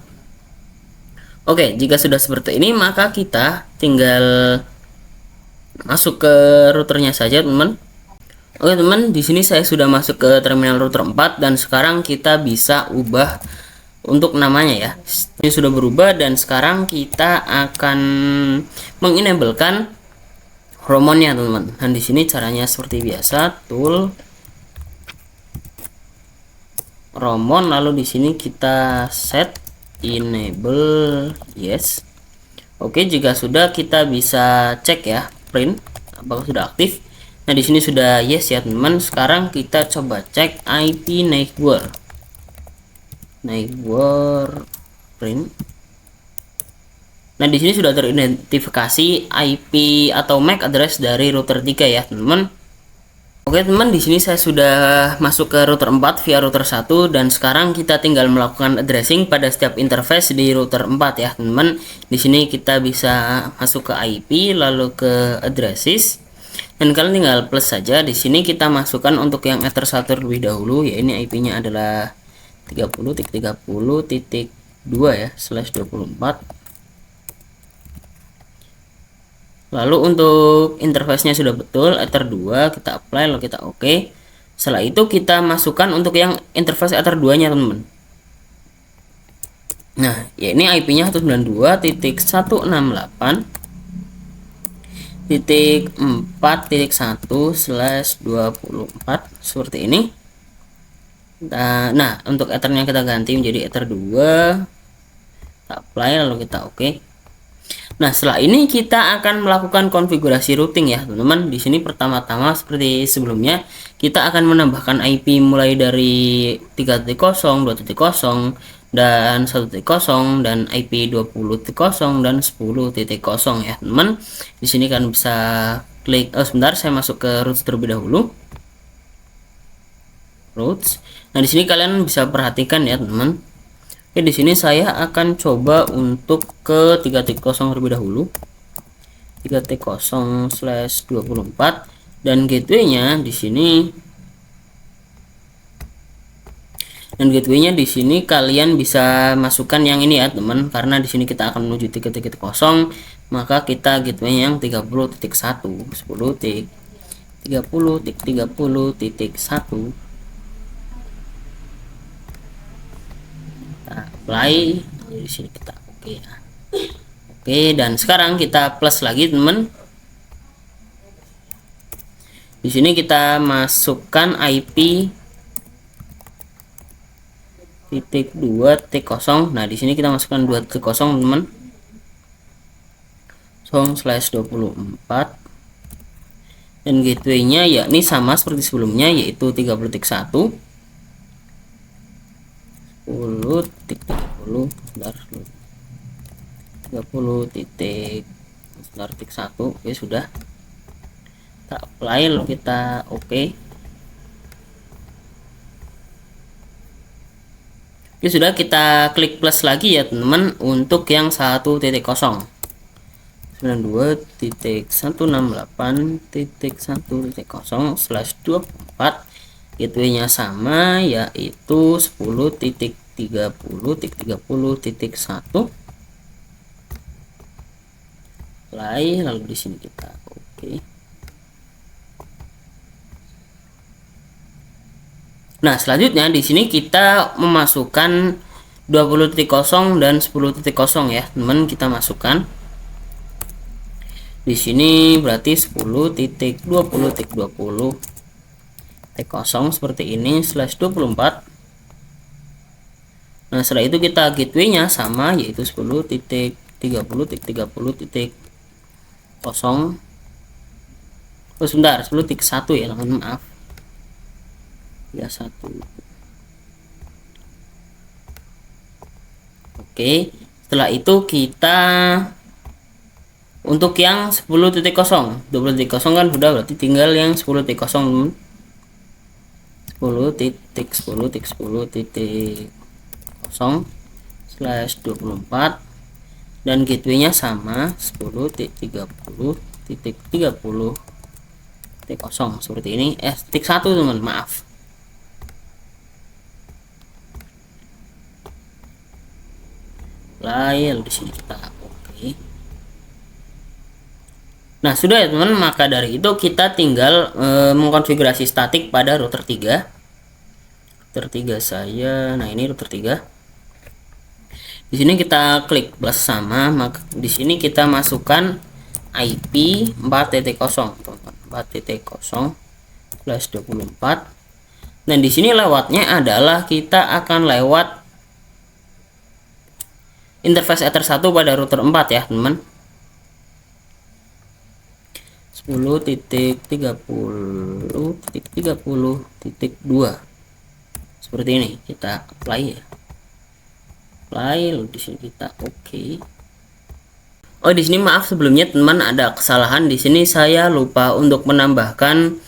Oke, jika sudah seperti ini maka kita tinggal masuk ke routernya saja teman. Oke teman, di sini saya sudah masuk ke terminal router 4 dan sekarang kita bisa ubah untuk namanya ya. Ini sudah berubah dan sekarang kita akan mengenablekan romonnya teman-teman. Dan di sini caranya seperti biasa, tool romon, lalu di sini kita set enable yes. Oke, jika sudah kita bisa cek ya print apakah sudah aktif. Nah, di sini sudah yes ya teman. Sekarang kita coba cek IP neighbor print. Nah, di sini sudah teridentifikasi IP atau MAC address dari router 3 ya teman. Oke teman, di sini saya sudah masuk ke router 4 via router 1 dan sekarang kita tinggal melakukan addressing pada setiap interface di router 4 ya teman. Di sini kita bisa masuk ke IP lalu ke addresses dan kalian tinggal plus saja. Di sini kita masukkan untuk yang ether 1 terlebih dahulu, ya ini IP-nya adalah 30.30.2 ya /24. Lalu untuk interface-nya sudah betul, Ether 2 kita apply lalu kita oke. Setelah itu kita masukkan untuk yang interface Ether 2 nya teman-teman. Nah, ya ini IP-nya 192.168.4.1/24 seperti ini. Nah, untuk ethernya kita ganti menjadi ether 2, kita apply lalu kita oke. Nah, setelah ini kita akan melakukan konfigurasi routing ya, teman-teman. Di sini pertama-tama seperti sebelumnya, kita akan menambahkan IP mulai dari 3.0, 2.0, dan 1.0 dan IP 20.0 dan 10.0 ya, teman. Di sini kan bisa klik sebentar, saya masuk ke routes terlebih dahulu. Routes. Nah, di sini kalian bisa perhatikan ya, teman. Oke, di sini saya akan coba untuk ke 3.0 terlebih dahulu. 3.0/24 dan gateway-nya di sini. Dan gateway-nya di sini kalian bisa masukkan yang ini ya, teman, karena di sini kita akan menuju 3.0, maka kita gateway yang 30.1, 10.30.30.1. Apply di sini kita oke ya. Oke, dan sekarang kita plus lagi, teman. Di sini kita masukkan IP titik 2.0. Nah, di sini kita masukkan 2.0, teman. 0/24 dan gateway-nya yakni sama seperti sebelumnya, yaitu 30.1, 10.30, 30.1. Oke, sudah kita apply lalu kita oke. Oke, sudah, kita klik plus lagi ya, teman-teman, untuk yang 1.0. 92.168.1.0/24 gateway-nya sama, yaitu 10.30.30.1. Lalu di sini kita oke. Nah, selanjutnya di sini kita memasukkan 20.0 dan 10.0 ya, teman. Kita masukkan di sini berarti 10.20.20.0 seperti ini /24. Nah, setelah itu kita gateway-nya sama, yaitu 10.30.30.0. Sebentar, 10.1 ya, teman, maaf ya, 1. Oke, setelah itu kita untuk yang 10.0, 20.0 kan sudah, berarti tinggal yang 10.0, 10.10.10.0/24 dan gateway-nya sama, 10.30.30.0 seperti ini. Titik 1, teman, maaf. Lalu di sini kita oke. Nah, sudah ya, teman. Maka dari itu kita tinggal mengkonfigurasi statik pada router 3. Router 3 saya, nah ini router 3. Di sini kita klik plus sama, maka di sini kita masukkan IP 4.0, 4.0/24. Dan di sini lewatnya adalah kita akan lewat interface Ether 1 pada router 4 ya, teman. 10.30.30.2 seperti ini. Kita apply ya, lalu di sini kita oke. Oh, di sini maaf sebelumnya, teman, ada kesalahan. Di sini saya lupa untuk menambahkan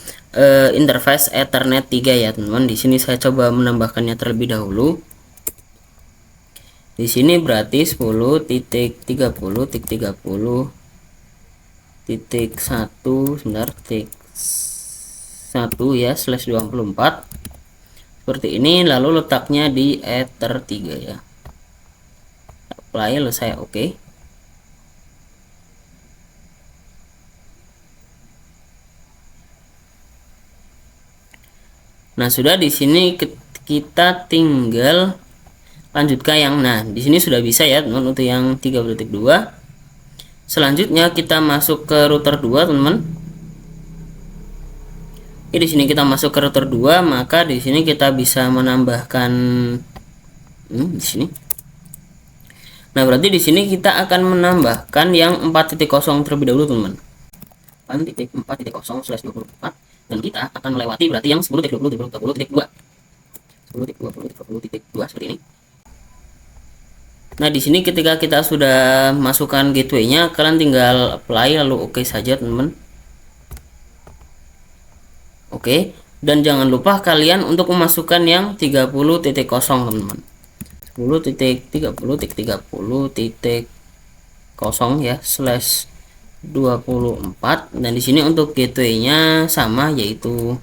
interface Ethernet 3 ya, teman. Di sini saya coba menambahkannya terlebih dahulu. Di sini berarti 10.30.30.1 sebentar, titik 1 ya, /24 seperti ini. Lalu letaknya di Ether 3 ya. Apply lalu saya oke. Nah, sudah. Di sini kita tinggal lanjut ke yang, nah di sini sudah bisa ya teman untuk yang 30.2. Selanjutnya kita masuk ke router 2 teman-teman. Di sini kita masuk ke router 2, maka di sini kita bisa menambahkan di sini. Nah, berarti di sini kita akan menambahkan yang 4.0 terlebih dahulu, teman-teman. 4.4.0/24 dan kita akan melewati berarti yang 10.20.20.2. 10.20.20.2 seperti ini. Nah, di sini ketika kita sudah masukkan gateway-nya, kalian tinggal apply lalu oke saja, teman-teman. Oke, dan jangan lupa kalian untuk memasukkan yang 30.0, teman-teman. 10.30.30.0 ya /24, dan di sini untuk gateway-nya sama yaitu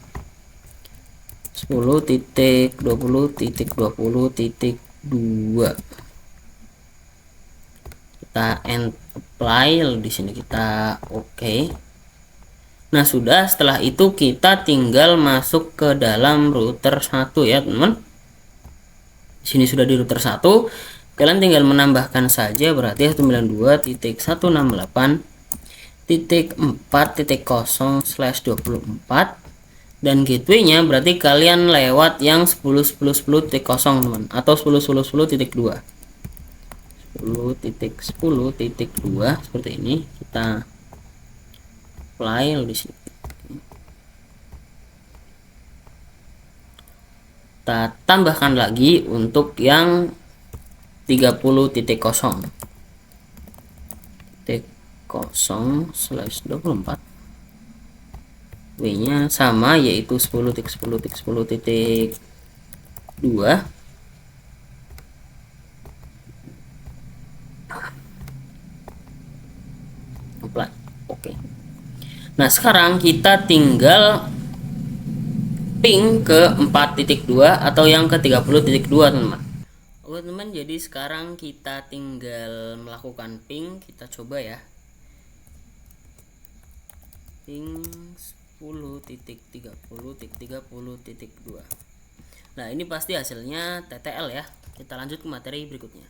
10.20.20.2. Kita apply lalu di sini kita oke. Nah, sudah, setelah itu kita tinggal masuk ke dalam router 1 ya, teman-teman. Di sini sudah di router 1. Kalian tinggal menambahkan saja berarti 192.168.4.0/24 dan gateway-nya berarti kalian lewat yang 10.10.10.0, teman, atau 10.10.10.2. 10.10.2 seperti ini. Kita apply di sini. Kita tambahkan lagi untuk yang 30.0/24. W-nya sama yaitu 10.10.10.2. Oke. Nah, sekarang kita tinggal ping ke 4.2 atau yang ke 30.2, teman-teman. Oke, teman, jadi sekarang kita tinggal melakukan ping. Kita coba ya. Ping 10.30.30.2. Nah, ini pasti hasilnya TTL ya. Kita lanjut ke materi berikutnya.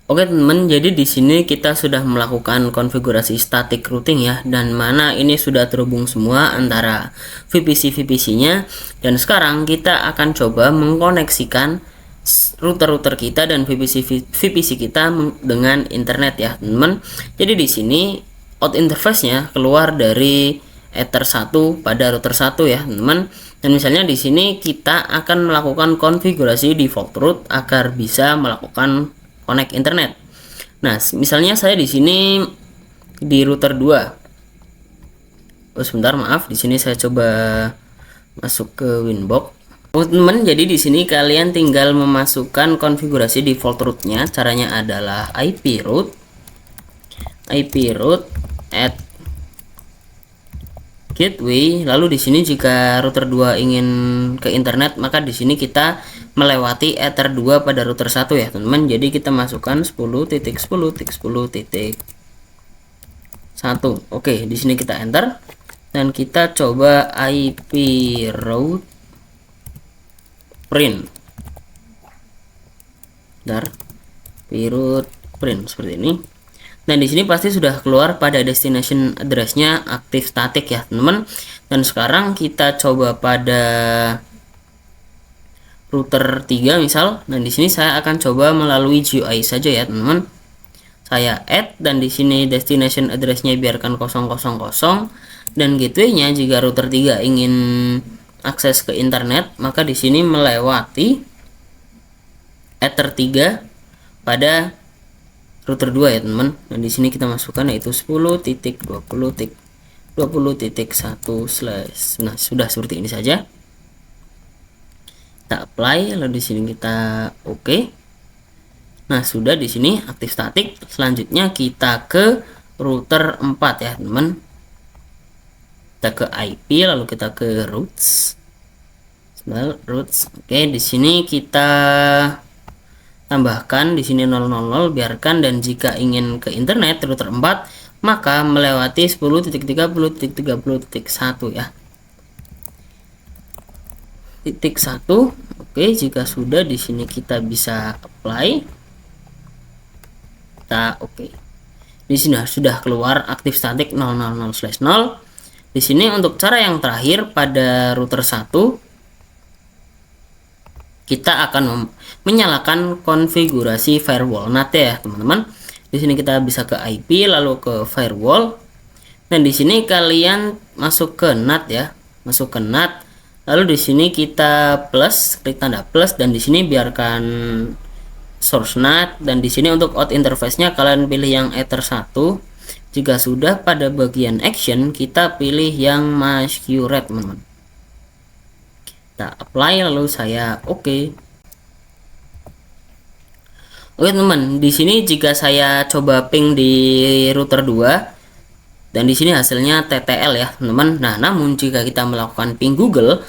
Oke, teman-teman, jadi di sini kita sudah melakukan konfigurasi static routing ya, dan mana ini sudah terhubung semua antara VPC-nya, dan sekarang kita akan coba mengkoneksikan router-router kita dan VPC kita dengan internet ya, teman-teman. Jadi di sini out interface-nya keluar dari Ether 1 pada router 1 ya, teman-teman. Dan misalnya di sini kita akan melakukan konfigurasi default route agar bisa melakukan connect internet. Nah, misalnya saya di sini di router 2. Oh, sebentar, maaf. Di sini saya coba masuk ke Winbox. Oh, teman, jadi di sini kalian tinggal memasukkan konfigurasi default route-nya. Caranya adalah IP route add gateway. Lalu di sini jika router 2 ingin ke internet, maka di sini kita melewati Ether 2 pada router 1 ya, teman-teman. Jadi kita masukkan 10.10.10.1. Oke, di sini kita enter dan kita coba IP route print. IP route print seperti ini. Nah, di sini pasti sudah keluar pada destination address-nya aktif static ya, teman-teman. Dan sekarang kita coba pada router 3 misal. Dan di sini saya akan coba melalui GUI saja ya, teman-teman. Saya add dan di sini destination address-nya biarkan 000 dan gateway-nya jika router 3 ingin akses ke internet, maka di sini melewati Ether 3 pada router 2 ya, teman. Dan di sini kita masukkan yaitu 10.20.20.1/. Nah, sudah seperti ini saja. Kita apply lalu di sini kita oke. Nah, sudah di sini aktif static. Selanjutnya kita ke router 4 ya, teman. Kita ke IP lalu kita ke routes. Oke, di sini kita tambahkan di sini 000 biarkan, dan jika ingin ke internet router 4 maka melewati 10.30.30.1 ya. Titik 1. Oke, jika sudah di sini kita bisa apply apply, kita oke. Di sini sudah keluar aktif statik 000/0. Di sini untuk cara yang terakhir pada router 1, kita akan menyalakan konfigurasi firewall NAT ya teman-teman. Di sini kita bisa ke IP lalu ke firewall. Nah di sini kalian masuk ke NAT ya, masuk ke NAT. Lalu di sini kita plus, klik tanda plus, dan di sini biarkan source NAT, dan di sini untuk out interface-nya kalian pilih yang Ether 1. Jika sudah, pada bagian action kita pilih yang masquerade teman-teman. Kita apply lalu saya oke. Oke teman, di sini jika saya coba ping di router 2 dan di sini hasilnya TTL ya teman-teman. Nah, namun jika kita melakukan ping Google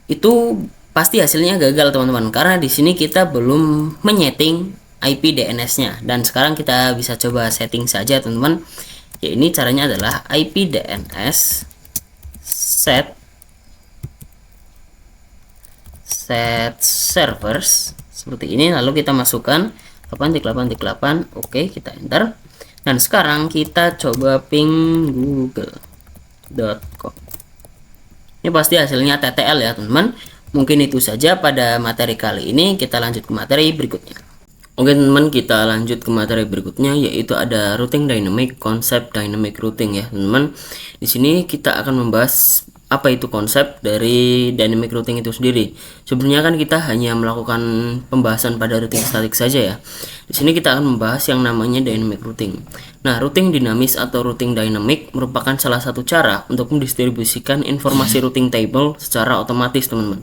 itu pasti hasilnya gagal teman-teman, karena di sini kita belum menyeting IP DNS-nya. Dan sekarang kita bisa coba setting saja teman-teman. Ya, ini caranya adalah IP DNS set servers seperti ini, lalu kita masukkan 8.8.8. Oke, kita enter. Dan sekarang kita coba ping google.com. Ini pasti hasilnya TTL ya teman-teman. Mungkin itu saja pada materi kali ini. Kita lanjut ke materi berikutnya. Oke teman-teman, kita lanjut ke materi berikutnya, yaitu ada routing dynamic, konsep dynamic routing ya teman-teman. Di sini kita akan membahas apa itu konsep dari dynamic routing itu sendiri. Sebenarnya kan kita hanya melakukan pembahasan pada routing statik saja ya. Di sini kita akan membahas yang namanya dynamic routing. Nah, routing dinamis atau routing dynamic merupakan salah satu cara untuk mendistribusikan informasi routing table secara otomatis teman-teman.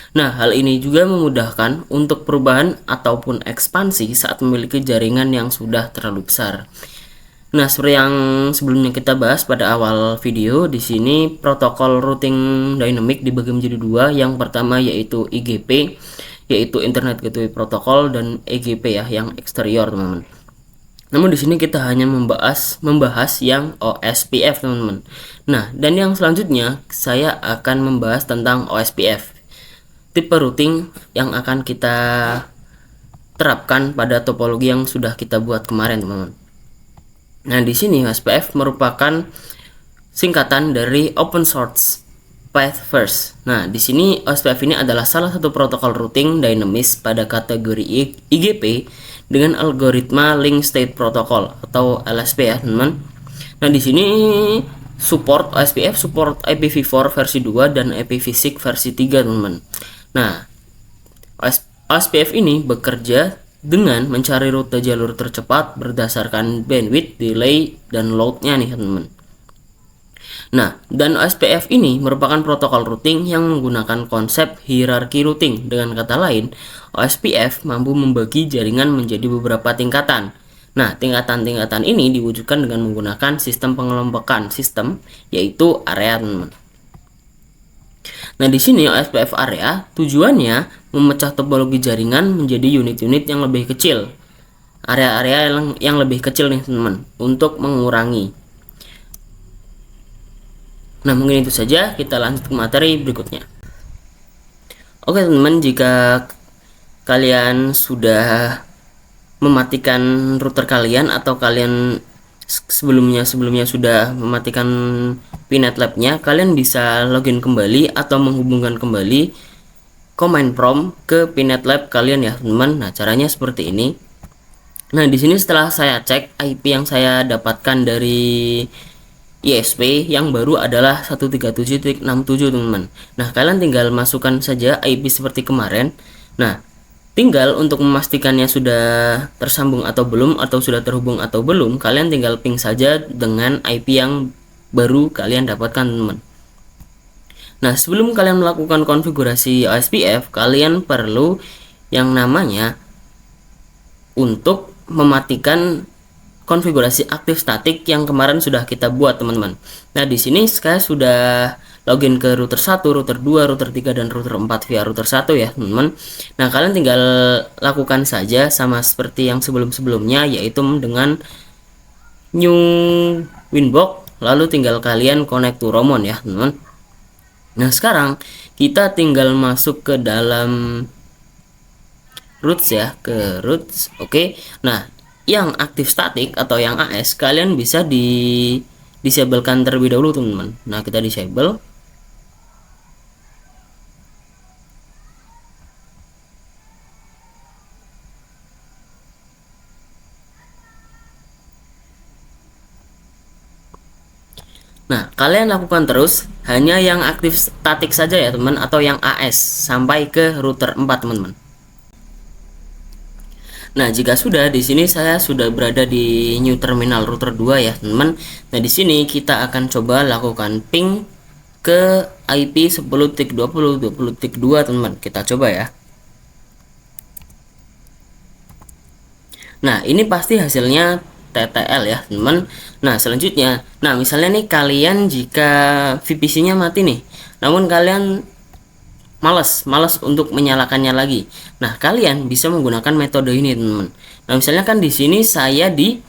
Nah, hal ini juga memudahkan untuk perubahan ataupun ekspansi saat memiliki jaringan yang sudah terlalu besar. Nah, seperti yang sebelumnya kita bahas pada awal video, di sini protokol routing dynamic dibagi menjadi dua. Yang pertama yaitu IGP, yaitu Internet Gateway Protocol, dan EGP ya, yang eksterior teman-teman. Namun di sini kita hanya membahas yang OSPF teman-teman. Nah, dan yang selanjutnya saya akan membahas tentang OSPF, tipe routing yang akan kita terapkan pada topologi yang sudah kita buat kemarin teman-teman. Nah, di sini OSPF merupakan singkatan dari Open Source Path First. Nah, di sini OSPF ini adalah salah satu protokol routing dinamis pada kategori IGP dengan algoritma Link State Protocol atau LSP ya, teman-teman. Nah, di sini support OSPF support IPv4 versi 2 dan IPv6 versi 3, teman-teman. Nah, OSPF ini bekerja dengan mencari rute jalur tercepat berdasarkan bandwidth, delay, dan load-nya nih teman-teman. Nah, dan OSPF ini merupakan protokol routing yang menggunakan konsep hierarki routing. Dengan kata lain, OSPF mampu membagi jaringan menjadi beberapa tingkatan. Nah, tingkatan-tingkatan ini diwujudkan dengan menggunakan sistem pengelompokan sistem, yaitu area teman-teman. Nah, di sini OSPF area tujuannya memecah topologi jaringan menjadi unit-unit yang lebih kecil, area-area yang lebih kecil nih teman-teman, untuk mengurangi. Nah, mungkin itu saja, kita lanjut ke materi berikutnya. Oke teman-teman, jika kalian sudah mematikan router kalian atau kalian sebelumnya sudah mematikan Pinet Lab-nya, kalian bisa login kembali atau menghubungkan kembali command prompt ke Pinet Lab kalian ya teman-teman. Nah, caranya seperti ini. Nah, di sini setelah saya cek IP yang saya dapatkan dari ISP yang baru adalah 137.67 teman-teman. Nah, kalian tinggal masukkan saja IP seperti kemarin. Nah, tinggal untuk memastikannya sudah tersambung atau belum, atau sudah terhubung atau belum, kalian tinggal ping saja dengan IP yang baru kalian dapatkan teman-teman. Nah, sebelum kalian melakukan konfigurasi OSPF, kalian perlu yang namanya untuk mematikan konfigurasi aktif statik yang kemarin sudah kita buat teman-teman. Nah, di sini saya sudah login ke router 1, router 2, router 3, dan router 4 via router 1 ya teman-teman. Nah, kalian tinggal lakukan saja sama seperti yang sebelum-sebelumnya, yaitu dengan new winbox, lalu tinggal kalian connect to Romon ya teman-teman. Nah, sekarang kita tinggal masuk ke dalam roots ya, ke roots. Oke. Nah, yang aktif statik atau yang AS kalian bisa disablekan terlebih dahulu teman-teman. Nah, kita disable. Nah, kalian lakukan terus hanya yang aktif statik saja ya teman, atau yang AS sampai ke router 4 teman-teman. Nah, jika sudah, di sini saya sudah berada di new terminal router 2 ya teman. Nah, di sini kita akan coba lakukan ping ke IP 10.20.20.2 teman-teman. Kita coba ya. Nah, ini pasti hasilnya TTL ya teman. Nah, selanjutnya, nah misalnya nih kalian jika VPC-nya mati nih, namun kalian malas untuk menyalakannya lagi. Nah, kalian bisa menggunakan metode ini teman. Nah, misalnya kan di sini saya di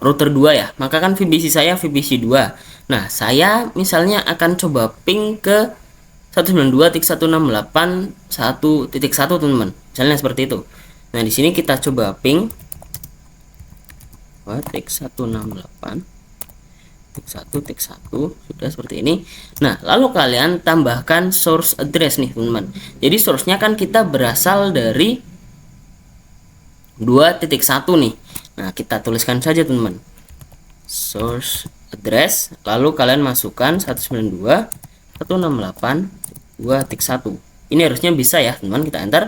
router 2 ya, maka kan VPC saya VPC 2. Nah, saya misalnya akan coba ping ke 192.168.1.1 teman-teman. Misalnya seperti itu. Nah, di sini kita coba ping 168 tik 1 sudah seperti ini. Nah, lalu kalian tambahkan source address nih teman-teman. Jadi source-nya kan kita berasal dari 2.1 nih. Nah, kita tuliskan saja teman-teman, source address, lalu kalian masukkan 192.168.2.1. Ini harusnya bisa ya teman-teman, kita enter.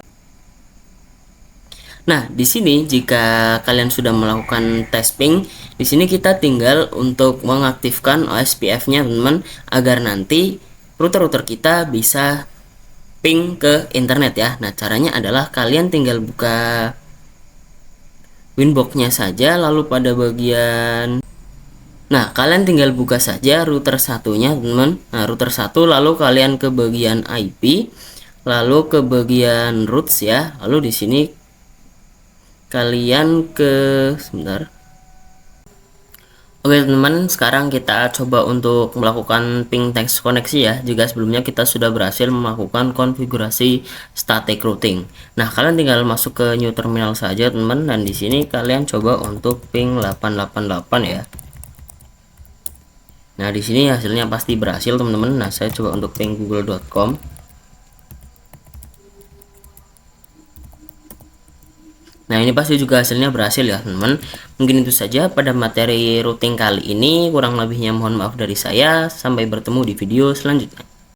Nah, di sini jika kalian sudah melakukan tes ping, di sini kita tinggal untuk mengaktifkan OSPF-nya teman-teman, agar nanti router-router kita bisa ping ke internet ya. Nah, caranya adalah kalian tinggal buka Winbox-nya saja, lalu pada bagian, nah kalian tinggal buka saja router satunya teman-teman. Nah, router 1, lalu kalian ke bagian IP, lalu ke bagian roots ya, lalu di sini kalian ke sebentar. Oke teman-teman, sekarang kita coba untuk melakukan ping text koneksi ya, jika sebelumnya kita sudah berhasil melakukan konfigurasi static routing. Nah, kalian tinggal masuk ke new terminal saja teman, dan di sini kalian coba untuk ping 888 ya. Nah, di sini hasilnya pasti berhasil teman-teman. Nah, saya coba untuk ping google.com. Nah, ini pasti juga hasilnya berhasil ya teman-teman. Mungkin itu saja pada materi routing kali ini, kurang lebihnya mohon maaf dari saya. Sampai bertemu di video selanjutnya.